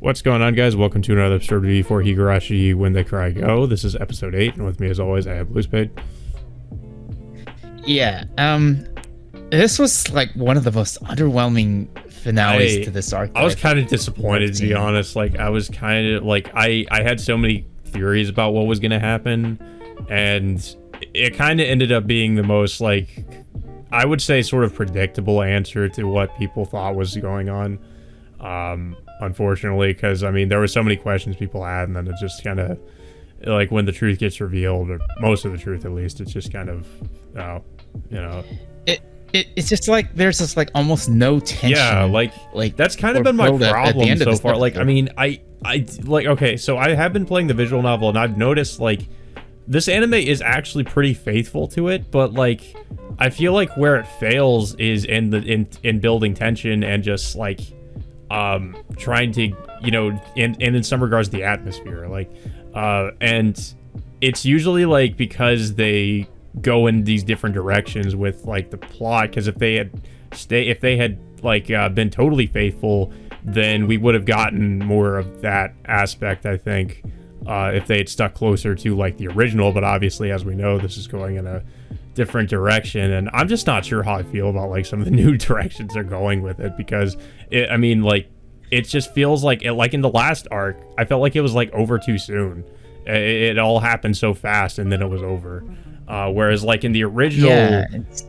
What's going on, guys? Welcome to another episode of V4 Higurashi When They Cry Go. This is episode 8, and with me, as always, I have Bluespade. Yeah, this was like one of the most underwhelming finales to this arc. I was kind of disappointed, to be honest. Like, I was kind of like, I had so many theories about what was going to happen, and it kind of ended up being the most, like, I would say sort of predictable answer to what people thought was going on. Unfortunately, because I mean, there were so many questions people had, and then it just kind of, like, when the truth gets revealed, or most of the truth at least, it's just kind of, it's just like there's just like almost no tension. Yeah, like that's kind of been my problem so far. Like, I mean, I like, okay, so I have been playing the visual novel, and I've noticed, like, this anime is actually pretty faithful to it, but, like, I feel like where it fails is in building tension and just, like, trying to, and in some regards, the atmosphere, like, and it's usually, like, because they go in these different directions with, like, the plot, because if they had been totally faithful, then we would have gotten more of that aspect, I think, if they had stuck closer to, like, the original. But obviously, as we know, this is going in a different direction, and I'm just not sure how I feel about, like, some of the new directions they're going with it, because it just feels like in the last arc, I felt like it was, like, over too soon. It all happened so fast, and then it was over. Whereas, like, in the original,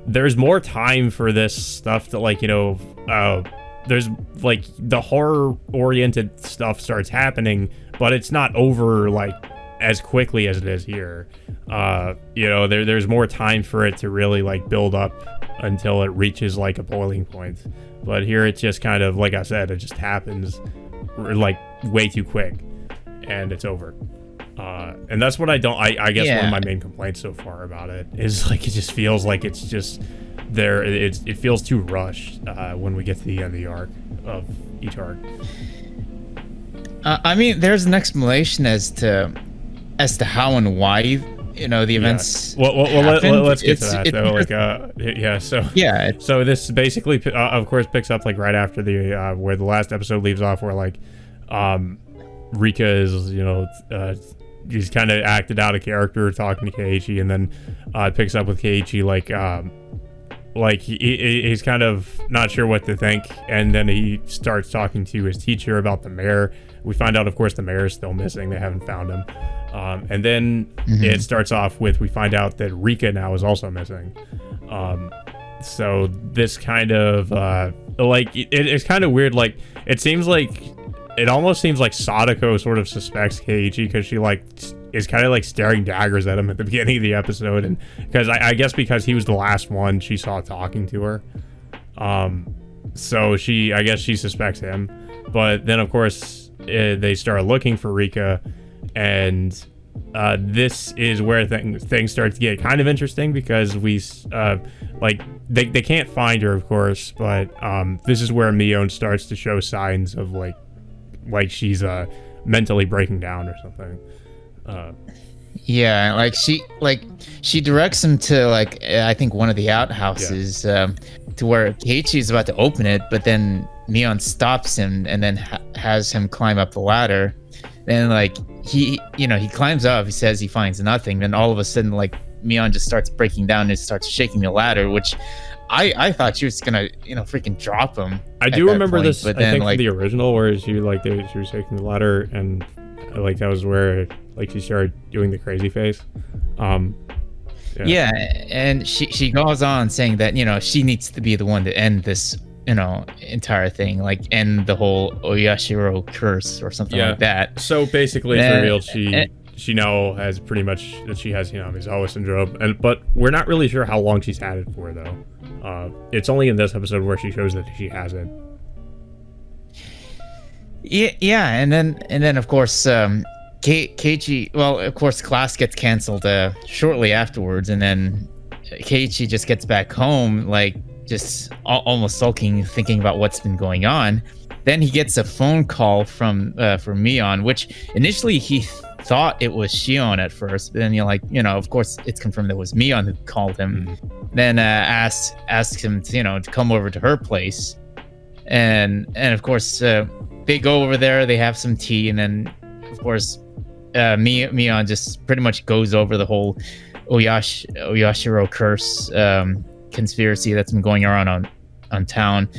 there's more time for this stuff to, like, there's, like, the horror-oriented stuff starts happening, but it's not over, like, as quickly as it is here. There's more time for it to really, like, build up until it reaches, like, a boiling point. But here it just kind of, like I said, it just happens, like, way too quick, and it's over. And that's what I guess one of my main complaints so far about it is, like, it just feels like it's just there. It feels too rushed when we get to the end of the arc, of each arc. I mean, there's an explanation as to how and why, the events. Well, let's get to that, though. So this basically, of course, picks up, like, right after the where the last episode leaves off, where, like, Rika is, he's kind of acted out of character talking to Keiichi, and then it picks up with Keiichi, like he's kind of not sure what to think, and then he starts talking to his teacher about the mayor. We find out, of course, the mayor is still missing. They haven't found him. And then it starts off with, we find out that Rika now is also missing. So this kind of, it's kind of weird. Like, it almost seems like Sadako sort of suspects Keiichi, because she, like, is kind of, like, staring daggers at him at the beginning of the episode. And because I guess because he was the last one she saw talking to her. So I guess she suspects him. But then, of course, they start looking for Rika, and this is where things start to get kind of interesting, because they can't find her, of course, but this is where Mion starts to show signs of, like she's mentally breaking down or something. She directs him to, like, I think one of the outhouses, to where Keiichi is about to open it, but then Mion stops him and then has him climb up the ladder. Then, like, he climbs up, he says he finds nothing, then all of a sudden, like, Mion just starts breaking down and starts shaking the ladder, which I thought she was gonna, freaking drop him. I do remember this, but then, I think, like, the original, where she was shaking the ladder, and, like, that was where, like, she started doing the crazy face. Yeah, and she goes on saying that, she needs to be the one to end this, entire thing, like, end the whole Oyashiro curse or something like that. So basically, it's revealed she now has pretty much that she has Misawa syndrome, but we're not really sure how long she's had it for, though. It's only in this episode where she shows that she has it. Yeah, and then of course, Keiichi. Well, of course, class gets canceled shortly afterwards, and then Keiichi just gets back home, like, just almost sulking, thinking about what's been going on. Then he gets a phone call from Mion, which initially he thought it was Shion at first, but then of course it's confirmed that it was Mion who called him. Then asked him to, to come over to her place, and of course they go over there, they have some tea, and then of course Mion just pretty much goes over the whole Oyashiro curse conspiracy that's been going around on town,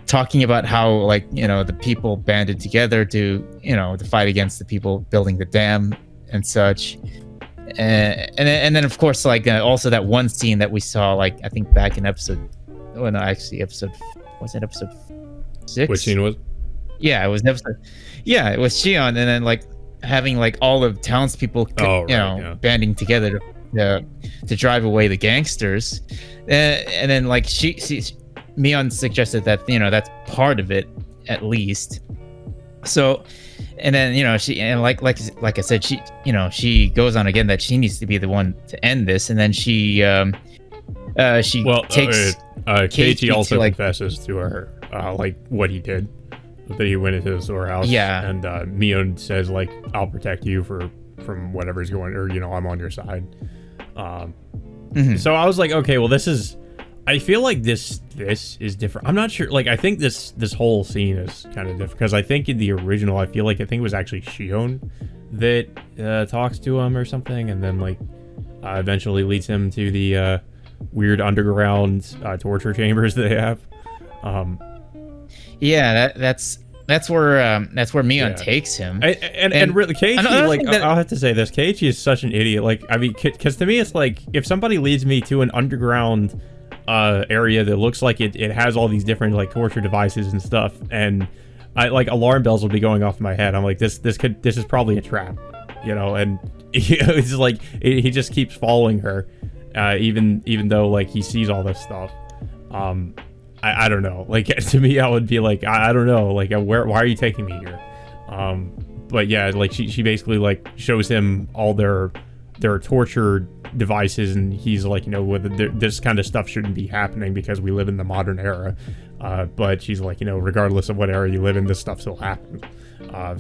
talking about how, like, you know, the people banded together to, you know, to fight against the people building the dam and such. And then of course, like, also that one scene that we saw, like, I think back in episode 6? Which scene was? Yeah, it was Shion, and then like having like all of townspeople banding together to drive away the gangsters, and then like Mion suggested that, you know, that's part of it at least. So, and then, you know, like I said, she goes on again that she needs to be the one to end this, and then she takes Keiichi also confesses to her like what he did, that he went into the storehouse. Yeah, and Mion says, like, I'll protect you from whatever's going, or, you know, I'm on your side. So I was like, okay, well, I feel like this is different. I'm not sure. Like, I think this whole scene is kind of different, because I think in the original, I think it was actually Shion that talks to him or something, and then like eventually leads him to the weird underground torture chambers they have. Yeah, that's where Mion takes him. And really, Keiichi, like, I'll have to say this, Keiichi is such an idiot. Like, I mean, because to me, it's like, if somebody leads me to an underground area that looks like it has all these different, like, torture devices and stuff, and like alarm bells will be going off in my head. I'm like, this is probably a trap, you know. And it's like he just keeps following her, even though, like, he sees all this stuff. I don't know. Like, to me, I would be like, I don't know. Like, why are you taking me here? But yeah, like, she basically, like, shows him all their torture devices, and he's like, you know, this kind of stuff shouldn't be happening because we live in the modern era. But she's like, you know, regardless of what era you live in, this stuff still happens.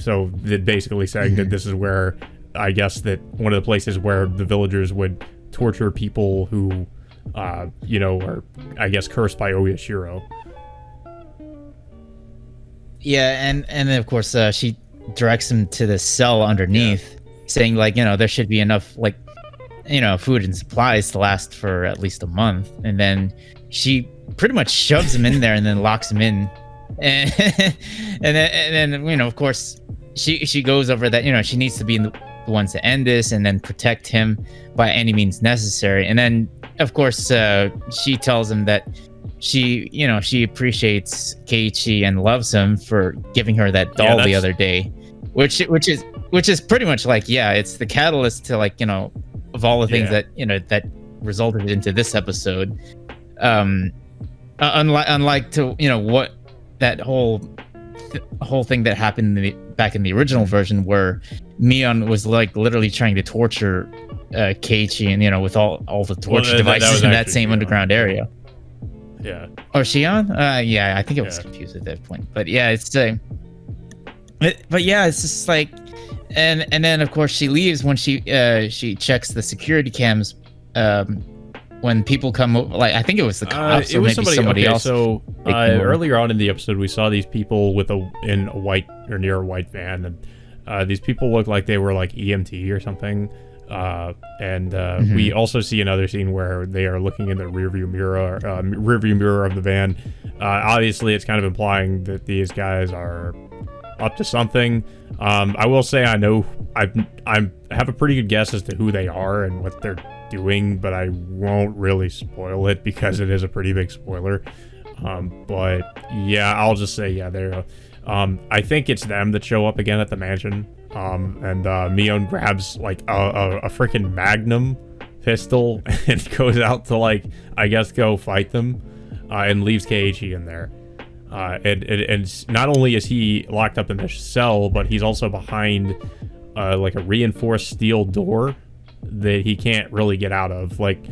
So they're basically saying that this is where, I guess, that one of the places where the villagers would torture people who, you know, are, I guess, cursed by Oyashiro. Yeah, and then of course she directs him to the cell underneath, saying, like, you know, there should be enough, like, you know, food and supplies to last for at least a month. And then she pretty much shoves him in there and then locks him in. And then you know, of course, she goes over that, you know, she needs to be the ones to end this and then protect him by any means necessary. And then, of course, she tells him that she appreciates Keiichi and loves him for giving her that doll the other day, which is pretty much like, yeah, it's the catalyst to, like, you know, of all the things that, you know, that resulted into this episode. Unlike to, you know, what that whole thing that happened back in the original version, where Mion was, like, literally trying to torture Keiichi, and, you know, with all the torture devices in that same underground area. Yeah. Or Shion? Yeah, I think I was confused at that point. But yeah, it's but yeah, it's just like, and then of course she leaves when she checks the security cams when people come over. Like, I think it was the cops, or maybe somebody else. So earlier on in the episode, we saw these people in a white, or near a white van, and these people looked like they were like EMT or something. We also see another scene where they are looking in the rearview mirror of the van. Obviously, it's kind of implying that these guys are up to something. I will say, I know I have a pretty good guess as to who they are and what they're doing, but I won't really spoil it because it is a pretty big spoiler. But yeah, I'll just say, yeah, they're I think it's them that show up again at the mansion. And Mion grabs, like, a freaking Magnum pistol and goes out to, like, I guess, go fight them, and leaves Keiichi in there. And not only is he locked up in the cell, but he's also behind like a reinforced steel door that he can't really get out of. Like,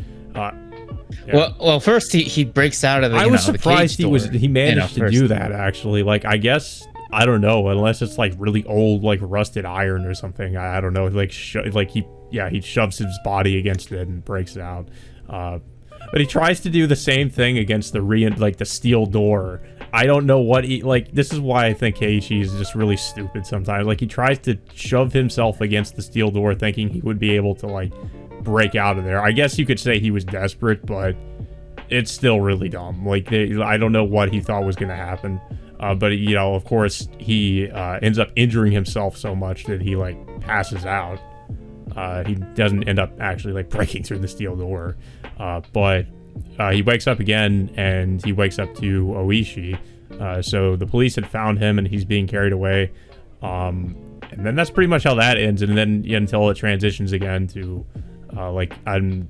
well, first he breaks out of the. I was surprised he managed to do that, actually. Like, I guess, I don't know, unless it's like really old, like rusted iron or something. I don't know. Like, he shoves his body against it and breaks it out. But he tries to do the same thing against the steel door, I don't know what he, like, this is why I think Keiichi is just really stupid sometimes. Like, he tries to shove himself against the steel door thinking he would be able to, like, break out of there. I guess you could say he was desperate, but it's still really dumb. Like, I don't know what he thought was going to happen. But, you know, of course, he ends up injuring himself so much that he, like, passes out. He doesn't end up actually, like, breaking through the steel door. But he wakes up again, and he wakes up to Oishi. So the police had found him, and he's being carried away. And then that's pretty much how that ends. And then until it transitions again to, like, I'm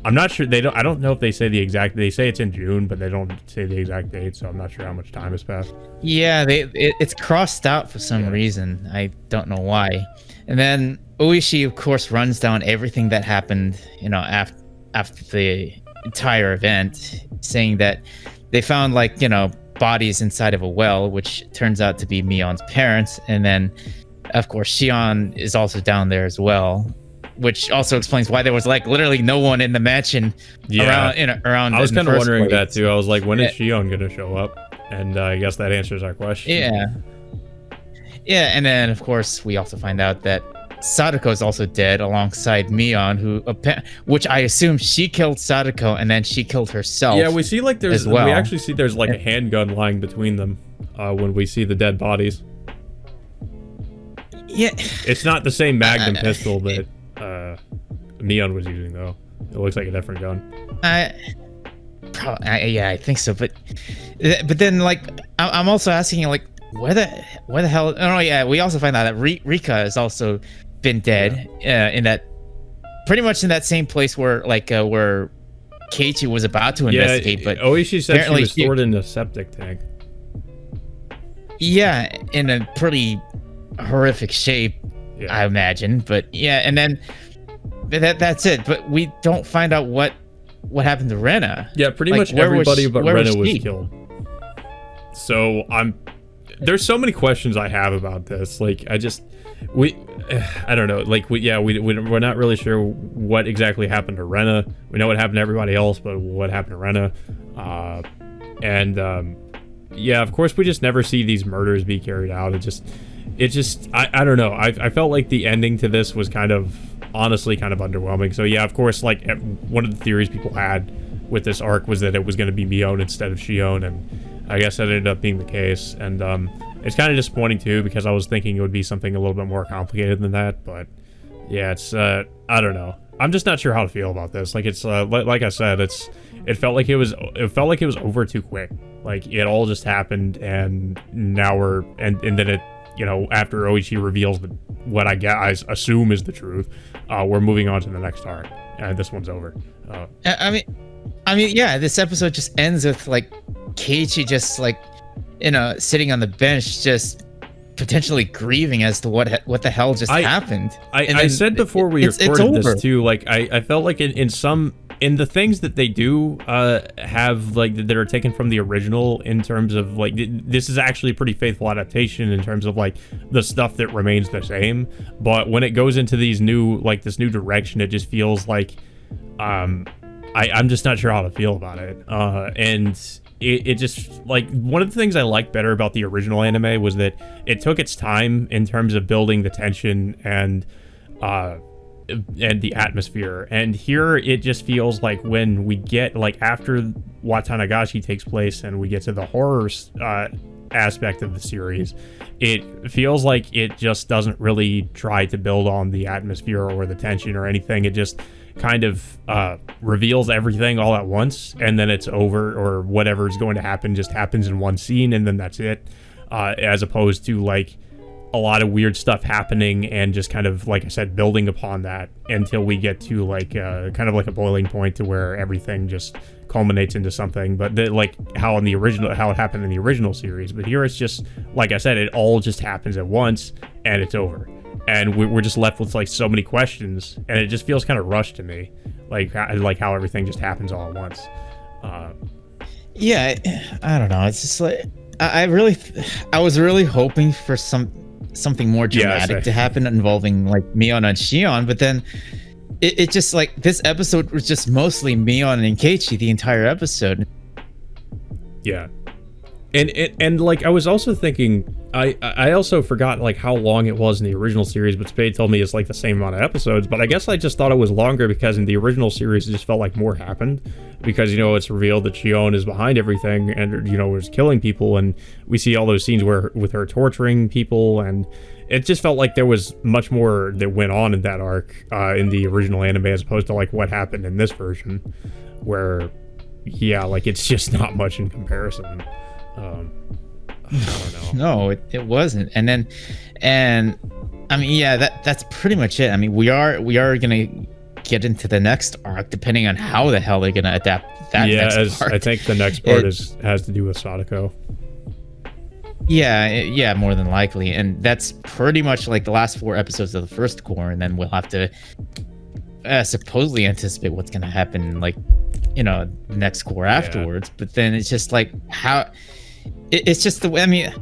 not sure. I don't know if they say the exact. They say it's in June, but they don't say the exact date, so I'm not sure how much time has passed. Yeah, it's crossed out for some reason. I don't know why. And then Oishi, of course, runs down everything that happened, you know, after the entire event, saying that they found, like, you know, bodies inside of a well, which turns out to be Mion's parents, and then, of course, Shion is also down there as well. Which also explains why there was, like, literally no one in the mansion around. I was kind of wondering that too. I was like, when is Shion gonna show up? And I guess that answers our question. Yeah, and then of course we also find out that Sadako is also dead alongside Mion, which I assume she killed Sadako and then she killed herself. Yeah, we see like there's we actually see there's like a handgun lying between them when we see the dead bodies. Yeah, it's not the same Magnum pistol that Mion was using, though. It looks like a different gun. Yeah, I think so. But then, like, I'm also asking, like, where the hell? Oh yeah, we also find out that Rika has also been dead in that, pretty much in that same place where, like, where Keiichi was about to investigate. But Oishi said she was stored in a septic tank. Yeah, in a pretty horrific shape, I imagine. But yeah, and then that's it. But we don't find out what happened to Rena. Yeah, pretty much everybody but Rena was killed. So there's so many questions I have about this. Like, I don't know. Like, we're not really sure what exactly happened to Rena. We know what happened to everybody else, but what happened to Rena? Yeah, of course, we just never see these murders be carried out. I don't know. I felt like the ending to this was honestly kind of underwhelming. So yeah, of course, like, one of the theories people had with this arc was that it was going to be Mion instead of Shion, and I guess that ended up being the case. And it's kind of disappointing too, because I was thinking it would be something a little bit more complicated than that. But yeah, it's I don't know. I'm just not sure how to feel about this. Like, it's like I said, it felt like it was over too quick. Like, it all just happened, and now and then it, you know, after Oichi reveals what I assume is the truth, we're moving on to the next arc, and this one's over. I mean, yeah, this episode just ends with, like, Keiichi just, like, you know, sitting on the bench, just potentially grieving as to what the hell just happened. I said before we recorded this too, like, I felt like in the things that they do have, like, that are taken from the original, in terms of, like, this is actually a pretty faithful adaptation in terms of, like, the stuff that remains the same. But when it goes into this new direction, it just feels like I'm just not sure how to feel about it. And it just, like, one of the things I liked better about the original anime was that it took its time in terms of building the tension and the atmosphere. And here it just feels like when we get, like, after Watanagashi takes place and we get to the horror aspect of the series, it feels like it just doesn't really try to build on the atmosphere or the tension or anything. It just kind of reveals everything all at once, and then it's over, or whatever's going to happen just happens in one scene, and then that's it, as opposed to, like, a lot of weird stuff happening and just kind of, like I said, building upon that until we get to, like, kind of like a boiling point to where everything just culminates into something. But like how it happened in the original series. But here it's just, like I said, it all just happens at once and it's over. And we're just left with, like, so many questions, and it just feels kind of rushed to me, like how everything just happens all at once. Yeah, I don't know. It's just like I was really hoping for something more dramatic to happen involving, like, Mion and Shion, but then it just, like, this episode was just mostly Mion and Keiichi the entire episode. Yeah. And like I was also thinking, I also forgot like how long it was in the original series, but Spade told me it's like the same amount of episodes. But I guess I just thought it was longer because in the original series it just felt like more happened, because it's revealed that Shion is behind everything and was killing people, and we see all those scenes where with her torturing people, and it just felt like there was much more that went on in that arc in the original anime as opposed to like what happened in this version, where like it's just not much in comparison. I don't know. No, it wasn't. And I mean, yeah, that's pretty much it. I mean, we are gonna get into the next arc, depending on how the hell they're gonna adapt that. Next arc. I think the next part has to do with Sadako. Yeah, more than likely, and that's pretty much like the last 4 episodes of the first core, and then we'll have to supposedly anticipate what's gonna happen, like the next core afterwards. But then it's just like how. It's just the way. I mean,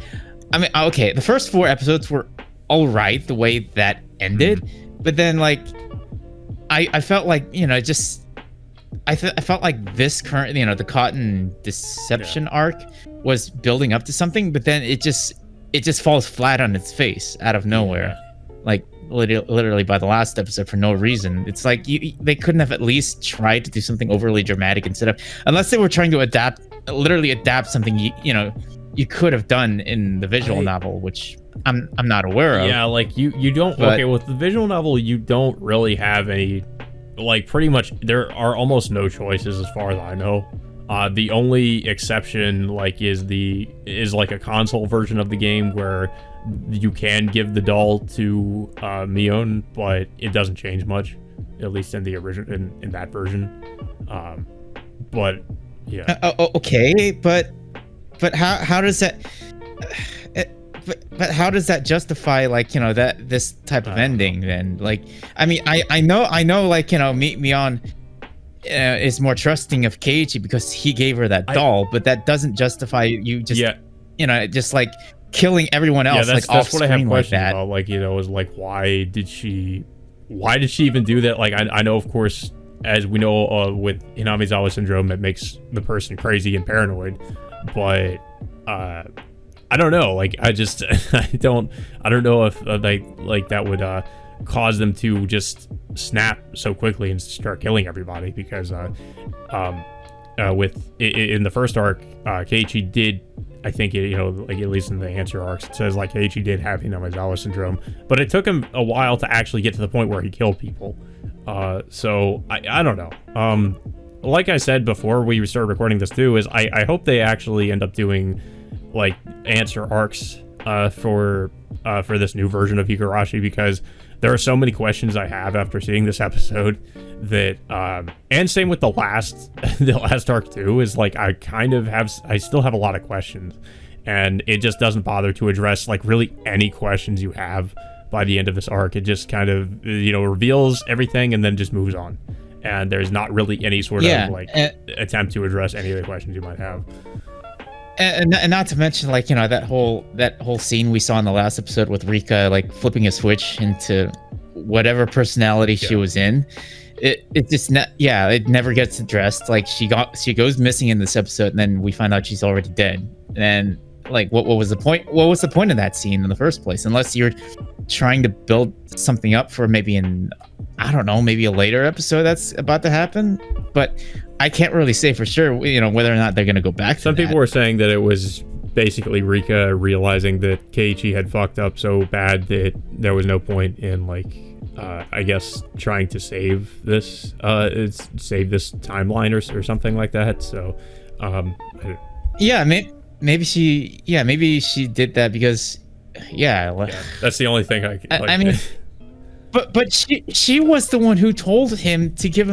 okay. The first 4 episodes were all right the way that ended, but then like, I felt like I felt like this current the Cotton Deception arc was building up to something, but then it just falls flat on its face out of nowhere, like literally by the last episode for no reason. It's like they couldn't have at least tried to do something overly dramatic instead of, unless they were trying to adapt something you could have done in the visual novel, which I'm not aware of. Yeah, like you don't. Okay, with the visual novel, you don't really have any. Like pretty much, there are almost no choices as far as I know. The only exception is like a console version of the game where you can give the doll to Mion, but it doesn't change much, at least in the original in that version. But yeah. Okay, but how does that? But how does that justify that this type of ending then? Like, I mean, I know like Mion is more trusting of Keiichi because he gave her that doll, but that doesn't justify you just just like killing everyone else. Yeah, that's what I have questions about. Like, is like why did she even do that? Like, I know, of course, as we know, with Hinamizawa syndrome, it makes the person crazy and paranoid, but I don't know. Like, I just I don't know if that would cause them to just snap so quickly and start killing everybody, because with in the first arc, Keiichi did, I think like at least in the answer arcs, it says like Keiichi did have Hinamizawa syndrome, but it took him a while to actually get to the point where he killed people. So I don't know. Like I said before we started recording this too, is I hope they actually end up doing like answer arcs for this new version of Higurashi, because there are so many questions I have after seeing this episode that and same with the last arc too, is like I still have a lot of questions, and it just doesn't bother to address like really any questions you have by the end of this arc. It just kind of reveals everything and then just moves on, and there's not really any sort of attempt to address any of the questions you might have. And not to mention, like, that whole scene we saw in the last episode with Rika, like, flipping a switch into whatever personality she was in. It just it never gets addressed. Like, she goes missing in this episode, and then we find out she's already dead. And like, what was the point? What was the point of that scene in the first place? Unless you're trying to build something up for maybe maybe a later episode that's about to happen. But I can't really say for sure, whether or not they're going to go back to Some people were saying that it was basically Rika realizing that Keiichi had fucked up so bad that there was no point in, like, I guess, trying to save this timeline or something like that. So, maybe she did that because, that's the only thing I mean, but she was the one who told him to give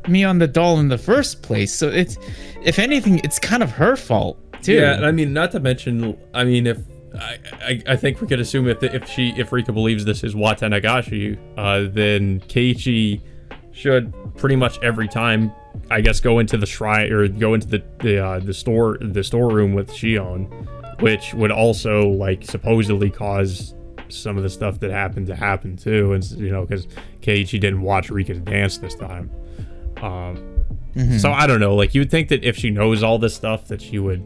me on the doll in the first place, so it's, if anything, it's kind of her fault too. Yeah, I mean, not to mention, I mean, if I think we could assume if Rika believes this is Wata Nagashi, then Keiichi should pretty much every time, I guess, go into the shrine or go into the storeroom with Shion, which would also, like, supposedly cause some of the stuff that happened to happen too, and because Keiichi didn't watch Rika's dance this time. So I don't know, like you would think that if she knows all this stuff that she would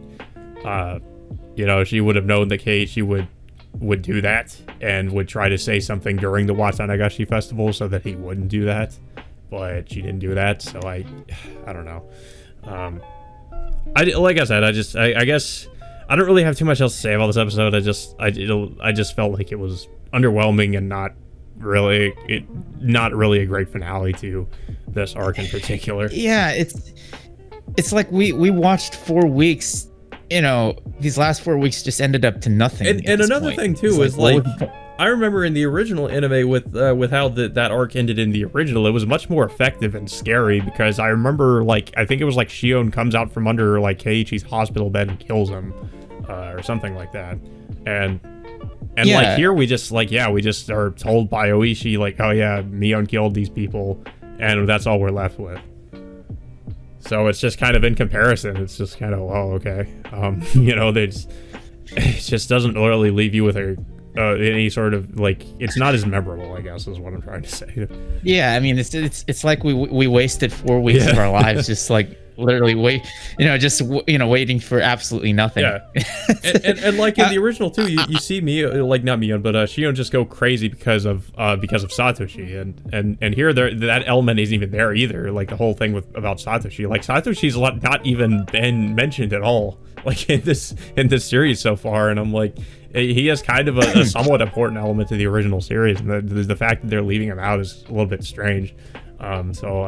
she would have known that Keiichi would do that and would try to say something during the Watanagashi festival so that he wouldn't do that, but she didn't do that. So I don't know. Like I said, I guess I don't really have too much else to say about this episode. I just felt like it was underwhelming and not really a great finale to this arc in particular. Yeah, it's like we watched 4 weeks. These last 4 weeks just ended up to nothing. And another thing too is like I remember in the original anime with how that arc ended in the original, it was much more effective and scary because I remember like I think it was like Shion comes out from under like Keiichi's hospital bed and kills him or something like that. And like here we just are told by Oishi like, oh yeah, Mion killed these people and that's all we're left with. So it's just kind of in comparison, it's just kind of, oh, okay. It just doesn't really leave you with any sort of like, it's not as memorable, I guess, is what I'm trying to say. Yeah, I mean, it's like we wasted 4 weeks of our lives just like literally waiting for absolutely nothing. Yeah, and like in the original too, you see not Mion, but Shion just go crazy because of Satoshi, and here that element isn't even there either. Like the whole thing about Satoshi, like Satoshi's not even been mentioned at all, like in this series so far, and I'm like, he has kind of a somewhat important element to the original series, and the fact that they're leaving him out is a little bit strange. So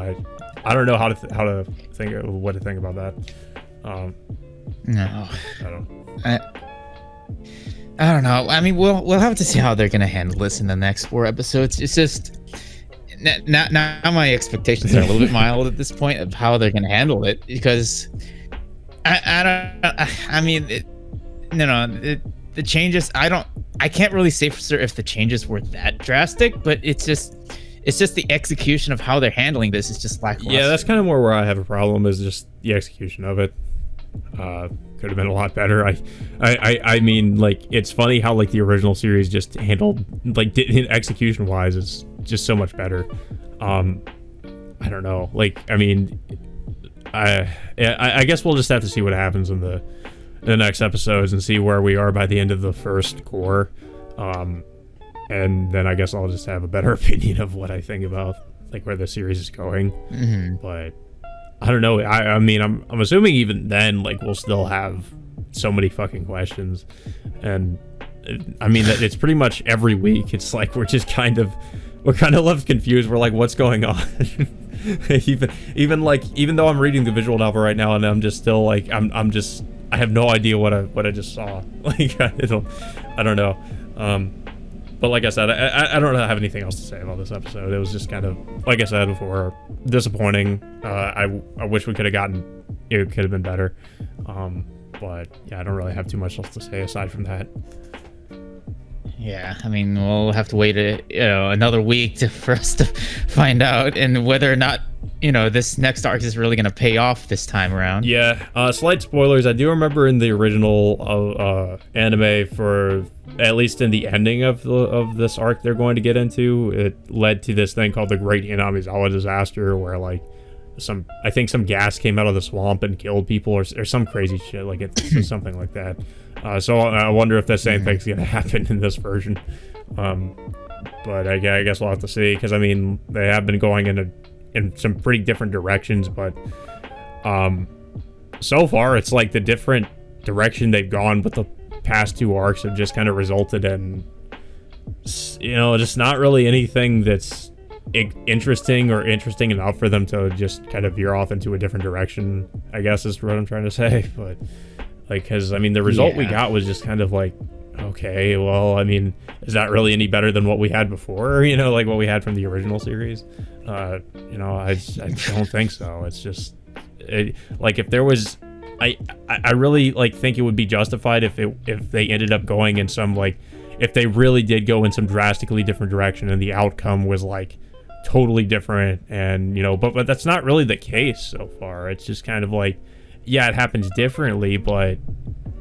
I don't know what to think about that. No, I don't know. I mean, we'll have to see how they're gonna handle this in the next 4 episodes. It's just now my expectations are a little bit mild at this point of how they're gonna handle it because the changes. I can't really say for sure if the changes were that drastic, but it's just the execution of how they're handling this is just lackluster. Yeah, that's kind of more where I have a problem, is just the execution of it. Could have been a lot better. I mean, like, it's funny how like the original series just handled, like, execution wise, it's just so much better. I don't know. Like, I mean, I guess we'll just have to see what happens in the next episodes and see where we are by the end of the first core. And then I guess I'll just have a better opinion of what I think about like where the series is going. But I don't know. I mean, I'm assuming even then, like, we'll still have so many fucking questions, and I mean that it's pretty much every week. It's like we're kind of left confused. We're like, what's going on? even though I'm reading the visual novel right now, and I'm just still like I have no idea what I just saw. Like I don't know. But like I said, I don't have anything else to say about this episode. It was just kind of, like I said before, disappointing. I wish we could have gotten, it could have been better. But yeah, I don't really have too much else to say aside from that. Yeah, I mean, we'll have to wait another week for us to find out, and whether or not this next arc is really going to pay off this time around. Yeah, slight spoilers. I do remember in the original anime, for at least in the ending of this arc they're going to get into, it led to this thing called the Great Inamizawa Disaster, where like some gas came out of the swamp and killed people, or some crazy shit, like it's something like that. So I wonder if the same thing's gonna happen in this version. But I guess we'll have to see, because I mean they have been going in some pretty different directions, but so far it's like the different direction they've gone with the past 2 arcs have just kind of resulted in just not really anything that's interesting enough for them to just kind of veer off into a different direction, I guess is what I'm trying to say. But like, because I mean the result we got was just kind of like, okay, well, I mean, is that really any better than what we had before? Like what we had from the original series? I don't think so. It's just like, if there was, I really like think it would be justified if they ended up going in some, like, if they really did go in some drastically different direction and the outcome was like totally different, and but that's not really the case so far. It's just kind of like, yeah, it happens differently, but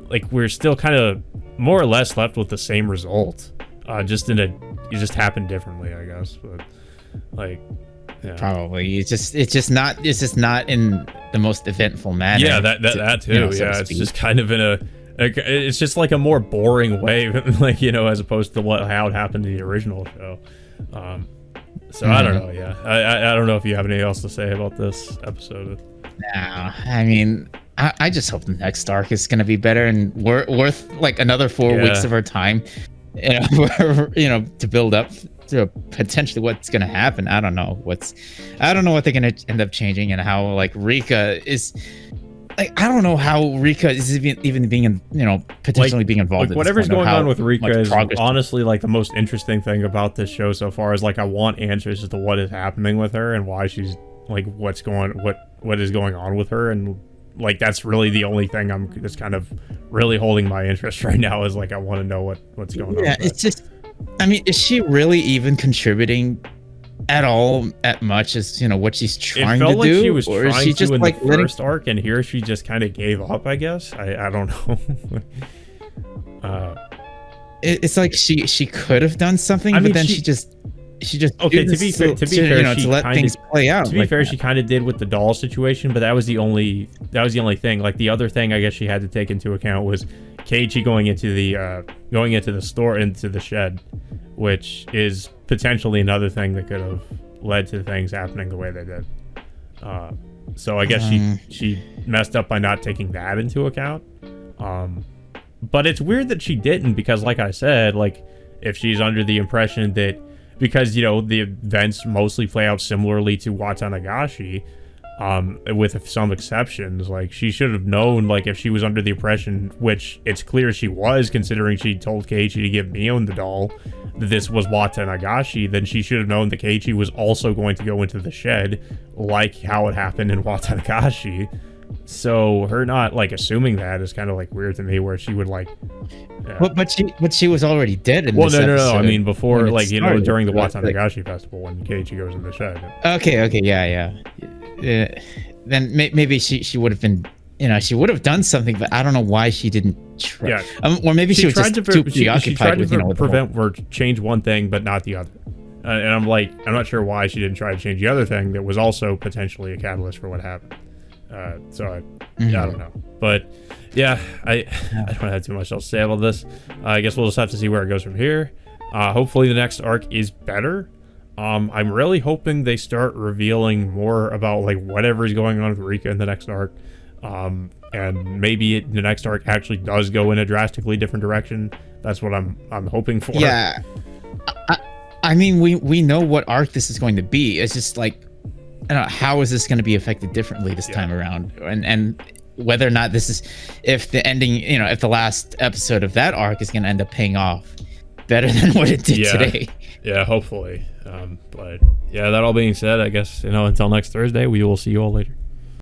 like we're still kind of more or less left with the same result. It just happened differently, I guess. But like, probably. It's just not in the most eventful manner. Yeah, that too. So it's just kind of in it's just like a more boring way, like, as opposed to how it happened in the original show. So I don't know. Yeah, I don't know if you have anything else to say about this episode. No, I mean, I just hope the next arc is going to be better and worth like another 4 weeks of our time, to build up to potentially what's going to happen. I don't know what they're going to end up changing, and how like Rika is. Like, I don't know how Rika is even being potentially being involved. Like, whatever's going on with Rika is honestly like the most interesting thing about this show so far. Is like, I want answers as to what is happening with her and why she's like what is going on with her, and like that's really the only thing that's kind of really holding my interest right now. Is like, I want to know what's going on. Yeah, it's just, I mean, is she really even contributing at all, at much as what she's trying to do? It felt like she was trying to in the first arc, and here she just kind of gave up, I guess. I don't know. It's like she could have done something, but then she just okay. To be fair, to let things play out. To be fair, she kind of did with the doll situation, but that was the only thing. Like, the other thing I guess she had to take into account was Keiichi going into the store, into the shed, which is potentially another thing that could have led to things happening the way they did. So I guess she messed up by not taking that into account. But it's weird that she didn't, because like I said, like, if she's under the impression that because the events mostly play out similarly to Watanagashi, with some exceptions, like, she should have known, like, if she was under the impression, which it's clear she was, considering she told Keiichi to give Mion the doll, that this was Watanagashi, then she should have known that Keiichi was also going to go into the shed, like how it happened in Watanagashi. So her not like assuming that is kind of like weird to me, where she would like. But she was already dead in this episode. No. I mean, before, like, started, during the Watanagashi festival when Keiichi goes in the shed. Okay, yeah. Then maybe she would have been, she would have done something, but I don't know why she didn't try. Yeah. Or maybe she was just too preoccupied she tried with, to prevent or change one thing, but not the other. And I'm not sure why she didn't try to change the other thing that was also potentially a catalyst for what happened. So I don't know, but yeah, I don't have too much else to say about this. I guess we'll just have to see where it goes from here. Hopefully the next arc is better. I'm really hoping they start revealing more about like whatever's going on with Rika in the next arc. And maybe the next arc actually does go in a drastically different direction. That's what I'm hoping for. Yeah. I mean, we know what arc this is going to be. It's just like, I don't know, how is this going to be affected differently this time around? And whether or not if the ending, if the last episode of that arc is going to end up paying off better than what it did today. Yeah, hopefully. But yeah, that all being said, I guess, until next Thursday, we will see you all later.